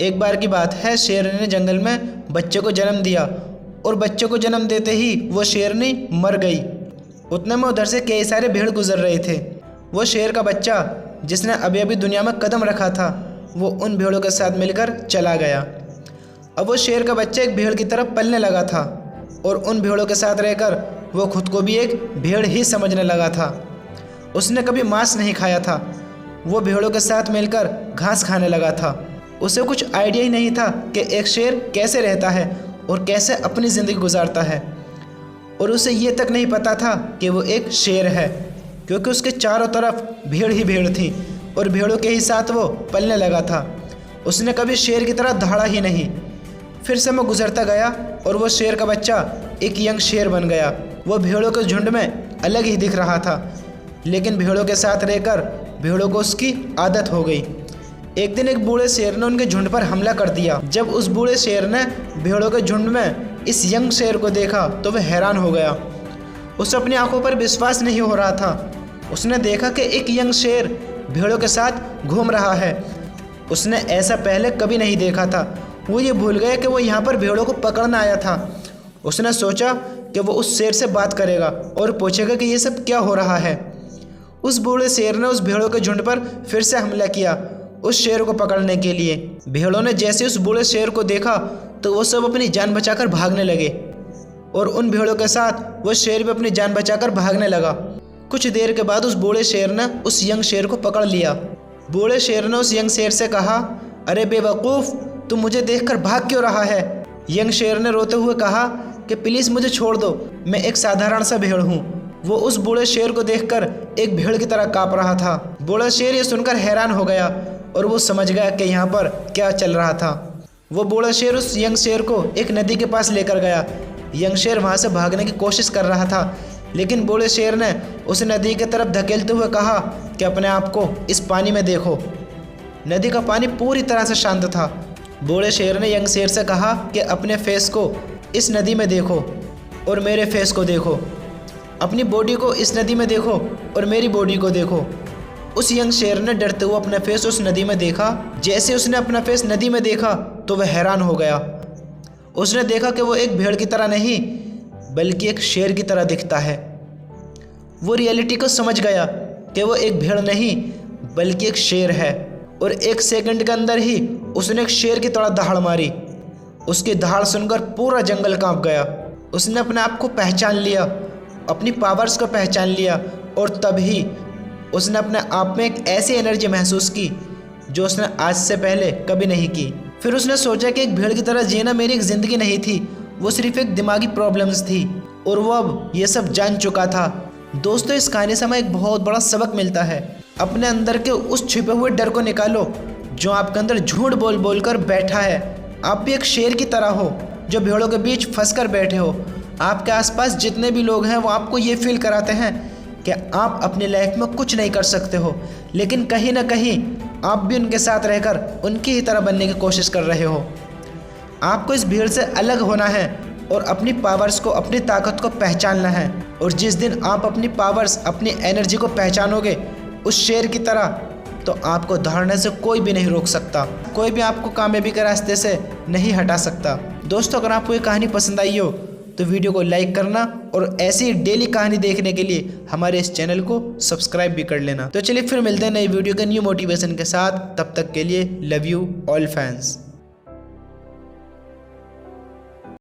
एक बार की बात है, शेरनी ने जंगल में बच्चे को जन्म दिया और बच्चे को जन्म देते ही वो शेरनी मर गई। उतने में उधर से कई सारे भेड़ गुजर रहे थे। वो शेर का बच्चा जिसने अभी अभी दुनिया में कदम रखा था, वो उन भेड़ों के साथ मिलकर चला गया। अब वो शेर का बच्चा एक भेड़ की तरफ पलने लगा था और उन भेड़ों के साथ रहकर वो खुद को भी एक भेड़ ही समझने लगा था। उसने कभी मांस नहीं खाया था। वो भेड़ों के साथ मिलकर घास खाने लगा था। उसे कुछ आइडिया ही नहीं था कि एक शेर कैसे रहता है और कैसे अपनी ज़िंदगी गुजारता है। और उसे ये तक नहीं पता था कि वो एक शेर है, क्योंकि उसके चारों तरफ भीड़ ही भीड़ थी और भेड़ों के ही साथ वो पलने लगा था। उसने कभी शेर की तरह दहाड़ा ही नहीं। फिर समय गुजरता गया और वो शेर का बच्चा एक यंग शेर बन गया। वो भेड़ों के झुंड में अलग ही दिख रहा था, लेकिन भेड़ों के साथ रहकर भेड़ों को उसकी आदत हो गई। एक दिन एक बूढ़े शेर ने उनके झुंड पर हमला कर दिया। जब उस बूढ़े शेर ने भेड़ों के झुंड में इस यंग शेर को देखा तो वह हैरान हो गया। उसे अपनी आंखों पर विश्वास नहीं हो रहा था। उसने देखा कि एक यंग शेर भेड़ों के साथ घूम रहा है। उसने ऐसा पहले कभी नहीं देखा था। वो ये भूल गया कि वो यहाँ पर भेड़ों को पकड़ना आया था। उसने सोचा कि वो उस शेर से बात करेगा और पूछेगा कि ये सब क्या हो रहा है। उस बूढ़े शेर ने उस भेड़ों के झुंड पर फिर से हमला किया उस शेर को पकड़ने के लिए। भेड़ों ने जैसे उस बूढ़े शेर को देखा तो वो सब अपनी जान बचाकर भागने लगे और उन भेड़ों के साथ वो शेर भी अपनी जान बचाकर भागने लगा। कुछ देर के बाद उस बूढ़े शेर ने उस यंग शेर को पकड़ लिया। बूढ़े शेर ने उस यंग शेर से कहा, अरे बेवकूफ़, तुम मुझे देखकर भाग क्यों रहा है? यंग शेर ने रोते हुए कहा कि प्लीज़ मुझे छोड़ दो, मैं एक साधारण सा भेड़ हूँ। वो उस बूढ़े शेर को देखकर एक भेड़ की तरह काँप रहा था। बूढ़ा शेर ये सुनकर हैरान हो गया और वो समझ गया कि यहाँ पर क्या चल रहा था। वो बूढ़ा शेर उस यंग शेर को एक नदी के पास लेकर गया। यंग शेर वहाँ से भागने की कोशिश कर रहा था, लेकिन बूढ़े शेर ने उस नदी की तरफ धकेलते हुए कहा कि अपने आप को इस पानी में देखो। नदी का पानी पूरी तरह से शांत था। बूढ़े शेर ने यंग शेर से कहा कि अपने फेस को इस नदी में देखो और मेरे फेस को देखो, अपनी बॉडी को इस नदी में देखो और मेरी बॉडी को देखो। उस यंग शेर ने डरते हुए अपना फेस उस नदी में देखा। जैसे उसने अपना फेस नदी में देखा तो वह हैरान हो गया। उसने देखा कि वो एक भेड़ की तरह नहीं बल्कि एक शेर की तरह दिखता है। वो रियलिटी को समझ गया कि वो एक भेड़ नहीं बल्कि एक शेर है और एक सेकंड के अंदर ही उसने एक शेर की तरह दहाड़ मारी। उसकी दहाड़ सुनकर पूरा जंगल कांप गया। उसने अपने आप को पहचान लिया, अपनी पावर्स को पहचान लिया और तभी उसने अपने आप में एक ऐसी एनर्जी महसूस की जो उसने आज से पहले कभी नहीं की। फिर उसने सोचा कि एक भेड़ की तरह जीना मेरी एक ज़िंदगी नहीं थी, वो सिर्फ एक दिमागी प्रॉब्लम्स थी और वो अब ये सब जान चुका था। दोस्तों, इस कहानी से हमें एक बहुत बड़ा सबक मिलता है। अपने अंदर के उस छिपे हुए डर को निकालो जो आपके अंदर झूठ बोल बोल कर बैठा है। आप भी एक शेर की तरह हो जो भेड़ों के बीच फंस कर बैठे हो। आपके आसपास जितने भी लोग हैं वो आपको ये फील कराते हैं कि आप अपनी लाइफ में कुछ नहीं कर सकते हो, लेकिन कहीं ना कहीं आप भी उनके साथ रहकर उनकी ही तरह बनने की कोशिश कर रहे हो। आपको इस भीड़ से अलग होना है और अपनी पावर्स को, अपनी ताकत को पहचानना है। और जिस दिन आप अपनी पावर्स, अपनी एनर्जी को पहचानोगे उस शेर की तरह, तो आपको दहाड़ने से कोई भी नहीं रोक सकता। कोई भी आपको कामयाबी के रास्ते से नहीं हटा सकता। दोस्तों, अगर आपको ये कहानी पसंद आई हो तो वीडियो को लाइक करना और ऐसी डेली कहानी देखने के लिए हमारे इस चैनल को सब्सक्राइब भी कर लेना। तो चलिए फिर मिलते हैं नई वीडियो के न्यू मोटिवेशन के साथ। तब तक के लिए लव यू ऑल फैंस।